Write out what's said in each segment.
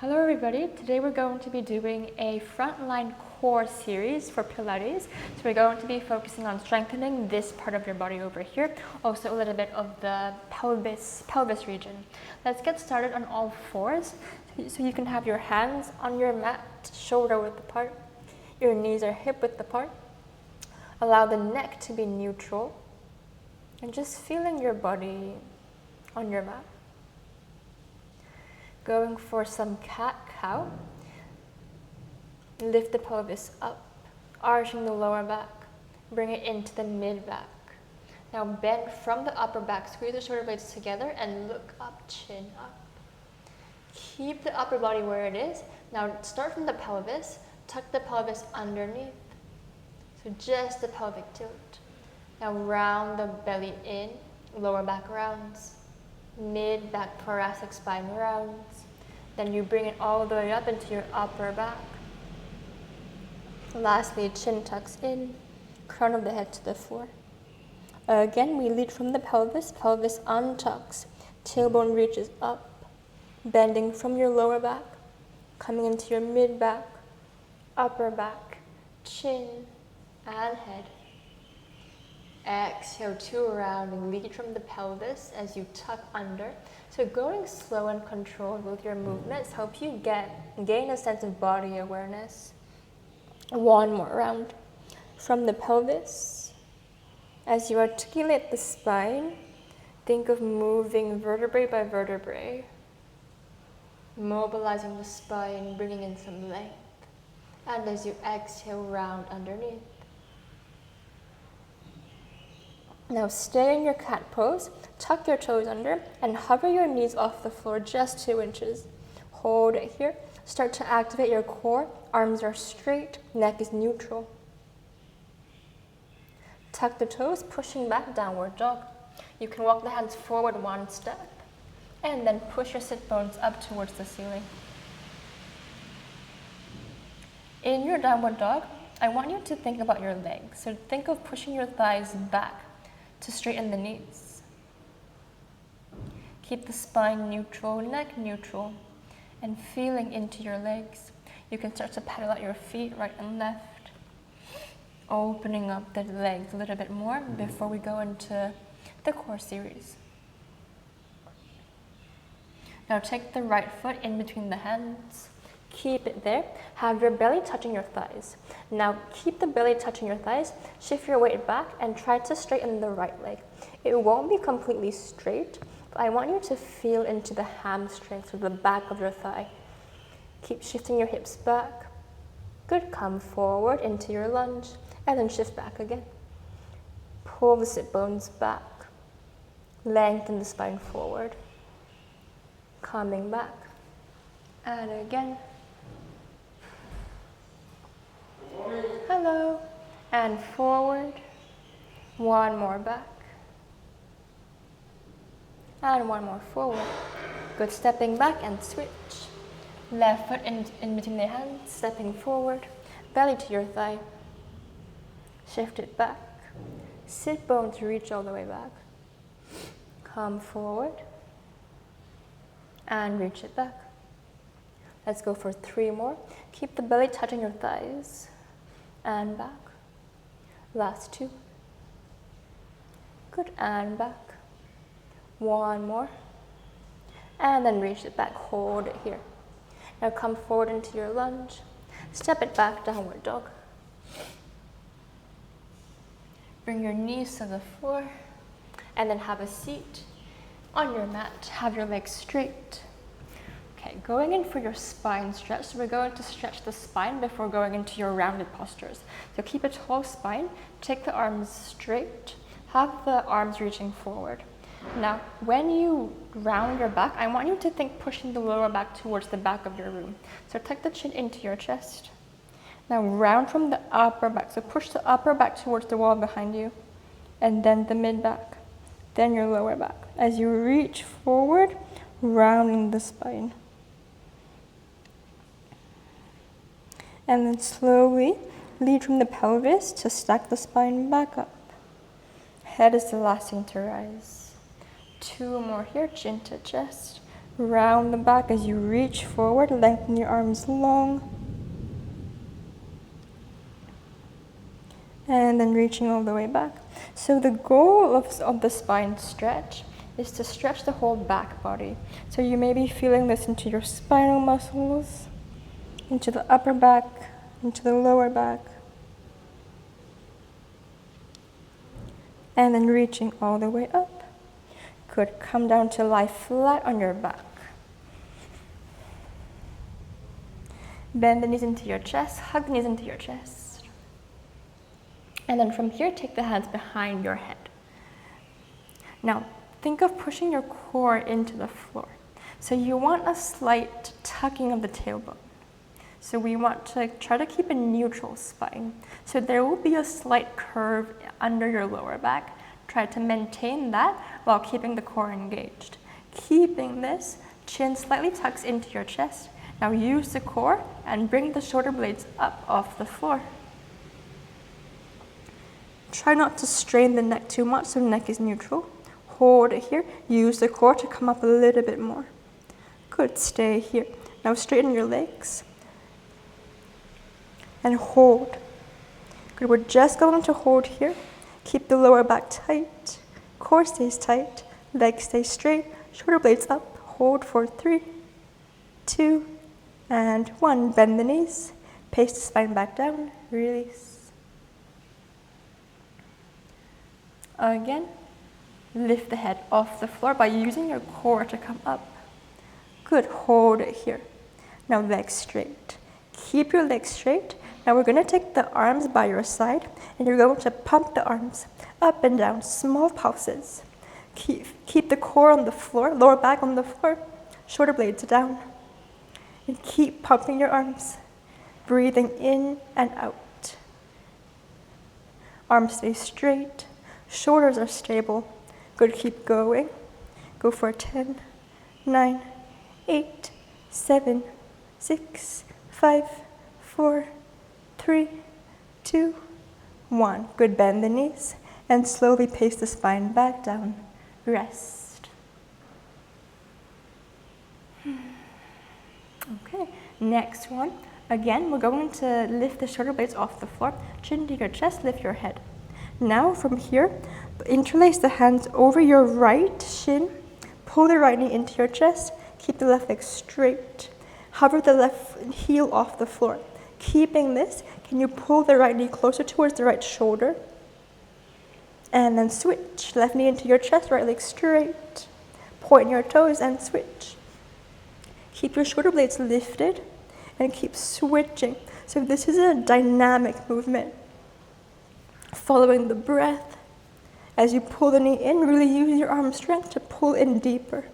Hello everybody, today we're going to be doing a frontline core series for Pilates. So we're going to be focusing on strengthening this part of your body over here, also a little bit of the pelvis region. Let's get started on all fours. So you can have your hands on your mat, shoulder width apart, your knees are hip width apart. Allow the neck to be neutral and just feeling your body on your mat. Going for some cat-cow. Lift the pelvis up, arching the lower back. Bring it into the mid-back. Now bend from the upper back, squeeze the shoulder blades together and look up, chin up. Keep the upper body where it is. Now start from the pelvis, tuck the pelvis underneath. So just the pelvic tilt. Now round the belly in, lower back rounds. Mid-back thoracic spine rounds. Then you bring it all the way up into your upper back. Lastly, chin tucks in, crown of the head to the floor. Again, we lead from the pelvis, pelvis untucks, tailbone reaches up, bending from your lower back, coming into your mid-back, upper back, chin, and head. Exhale to rounding, lead from the pelvis as you tuck under. So going slow and controlled with your movements help you gain a sense of body awareness. One more round. From the pelvis, as you articulate the spine, think of moving vertebrae by vertebrae, mobilizing the spine, bringing in some length. And as you exhale, round underneath. Now stay in your cat pose, tuck your toes under, and hover your knees off the floor just 2 inches. Hold it here. Start to activate your core. Arms are straight, neck is neutral. Tuck the toes, pushing back, downward dog. You can walk the hands forward 1 step, and then push your sit bones up towards the ceiling. In your downward dog, I want you to think about your legs. So think of pushing your thighs back to straighten the knees. Keep the spine neutral, neck neutral, and feeling into your legs. You can start to pedal out your feet right and left, opening up the legs a little bit more before we go into the core series. Now take the right foot in between the hands. Keep it there. Have your belly touching your thighs. Now keep the belly touching your thighs. Shift your weight back and try to straighten the right leg. It won't be completely straight, but I want you to feel into the hamstrings or the back of your thigh. Keep shifting your hips back. Good. Come forward into your lunge and then shift back again. Pull the sit bones back. Lengthen the spine forward. Coming back. And again. Hello, and forward, 1 more back, and 1 more forward. Good, stepping back and switch. Left foot in between the hands, stepping forward, belly to your thigh. Shift it back. Sit bones reach all the way back. Come forward, and reach it back. Let's go for 3 more. Keep the belly touching your thighs. And back. Last 2. Good, and back. 1 more. And then reach it back, hold it here. Now come forward into your lunge. Step it back, downward dog. Bring your knees to the floor. And then have a seat on your mat. Have your legs straight. Okay, going in for your spine stretch. So we're going to stretch the spine before going into your rounded postures. So keep a tall spine, take the arms straight, have the arms reaching forward. Now, when you round your back, I want you to think pushing the lower back towards the back of your room. So tuck the chin into your chest. Now round from the upper back. So push the upper back towards the wall behind you, and then the mid back, then your lower back. As you reach forward, rounding the spine. And then slowly lead from the pelvis to stack the spine back up. Head is the last thing to rise. 2 more here, chin to chest. Round the back as you reach forward, lengthen your arms long. And then reaching all the way back. So the goal of the spine stretch is to stretch the whole back body. So you may be feeling this into your spinal muscles, into the upper back, into the lower back. And then reaching all the way up. Good. Come down to lie flat on your back. Bend the knees into your chest, hug the knees into your chest. And then from here, take the hands behind your head. Now, think of pushing your core into the floor. So you want a slight tucking of the tailbone. So we want to try to keep a neutral spine. So there will be a slight curve under your lower back. Try to maintain that while keeping the core engaged. Keeping this, chin slightly tucks into your chest. Now use the core and bring the shoulder blades up off the floor. Try not to strain the neck too much so the neck is neutral. Hold it here. Use the core to come up a little bit more. Good, stay here. Now straighten your legs. And hold. Good, we're just going to hold here. Keep the lower back tight. Core stays tight. Legs stay straight. Shoulder blades up. Hold for 3, 2, and 1. Bend the knees. Pace the spine back down. Release. Again, lift the head off the floor by using your core to come up. Good, hold it here. Now legs straight. Keep your legs straight. Now we're going to take the arms by your side and you're going to pump the arms up and down, small pulses. Keep the core on the floor, lower back on the floor, shoulder blades down. And keep pumping your arms, breathing in and out. Arms stay straight, shoulders are stable. Good, keep going. Go for 10, 9, 8, 7, 6, 5, 4, 3, 2, 1. Good, bend the knees and slowly pace the spine back down. Rest. Okay, next one. Again, we're going to lift the shoulder blades off the floor, chin to your chest, lift your head. Now from here, interlace the hands over your right shin, pull the right knee into your chest, keep the left leg straight. Hover the left heel off the floor. Keeping this, can you pull the right knee closer towards the right shoulder? And then switch. Left knee into your chest, right leg straight. Point your toes and switch. Keep your shoulder blades lifted and keep switching. So this is a dynamic movement. Following the breath. As you pull the knee in, really use your arm strength to pull in deeper.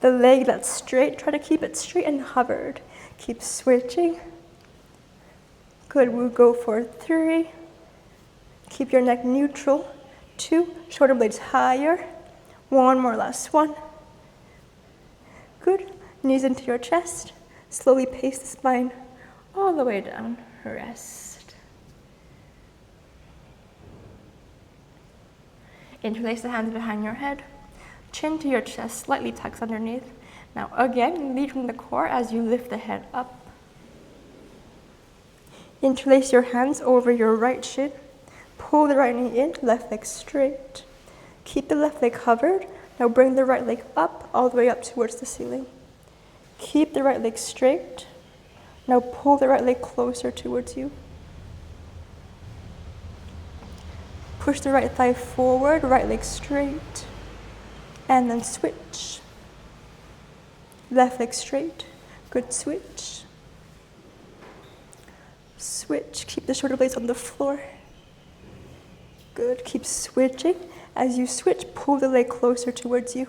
The leg that's straight, try to keep it straight and hovered. Keep switching. Good, we'll go for 3. Keep your neck neutral. 2, shoulder blades higher. 1 more, last 1. Good, knees into your chest. Slowly pace the spine all the way down. Rest. Interlace the hands behind your head. Chin to your chest, slightly tucks underneath. Now again, lead from the core as you lift the head up. Interlace your hands over your right shin. Pull the right knee in, left leg straight. Keep the left leg covered. Now bring the right leg up, all the way up towards the ceiling. Keep the right leg straight. Now pull the right leg closer towards you. Push the right thigh forward, right leg straight. And then switch. Left leg straight. Good, switch. Switch. Keep the shoulder blades on the floor. Good. Keep switching. As you switch, pull the leg closer towards you.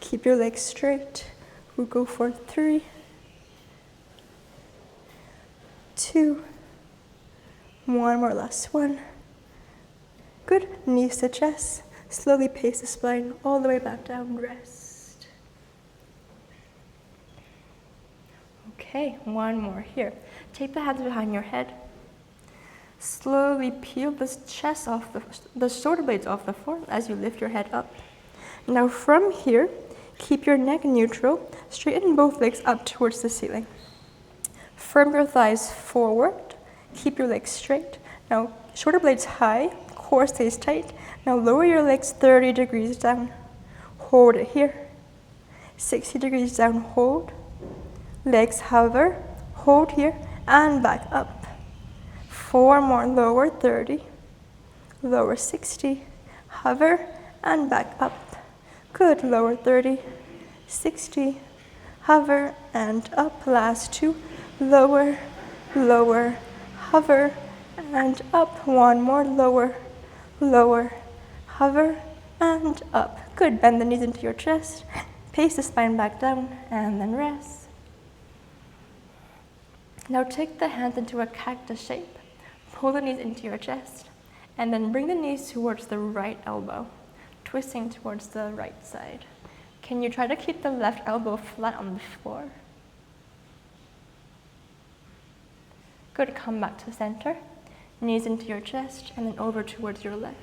Keep your legs straight. We'll go for 3, 2, 1 more, last 1. Good. Knees to chest. Slowly pace the spine all the way back down. Rest. Okay, 1 more here. Take the hands behind your head. Slowly peel the chest off the shoulder blades off the floor as you lift your head up. Now from here, Keep your neck neutral. Straighten both legs up towards the ceiling. Firm your thighs forward. Keep your legs straight. Now, shoulder blades high, core stays tight. Now lower your legs 30 degrees down. Hold it here. 60 degrees down, hold. Legs hover, hold here, and back up. 4 more, lower 30, lower 60, hover, and back up. Good, lower 30, 60, hover, and up. Last 2, lower, lower, hover, and up. 1 more, lower, lower, hover, and up. Good, bend the knees into your chest. Pace the spine back down, and then rest. Now take the hands into a cactus shape. Pull the knees into your chest, and then bring the knees towards the right elbow, twisting towards the right side. Can you try to keep the left elbow flat on the floor? Good, come back to center. Knees into your chest, and then over towards your left.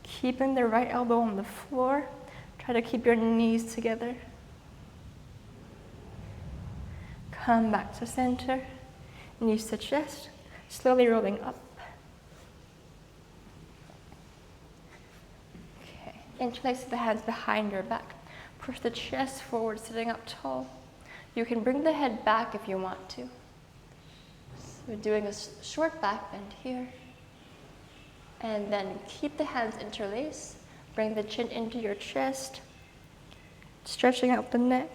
Keeping the right elbow on the floor. Try to keep your knees together. Come back to center, knees to chest, slowly rolling up. Okay, interlace the hands behind your back. Push the chest forward, sitting up tall. You can bring the head back if you want to. So we're doing a short back bend here. And then keep the hands interlaced. Bring the chin into your chest, stretching out the neck.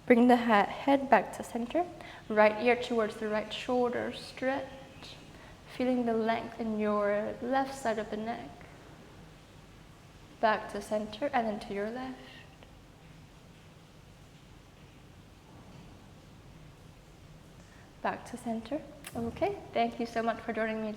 Bring the head back to center, right ear towards the right shoulder, stretch, feeling the length in your left side of the neck. Back to center and then to your left. Back to center. Okay, thank you so much for joining me.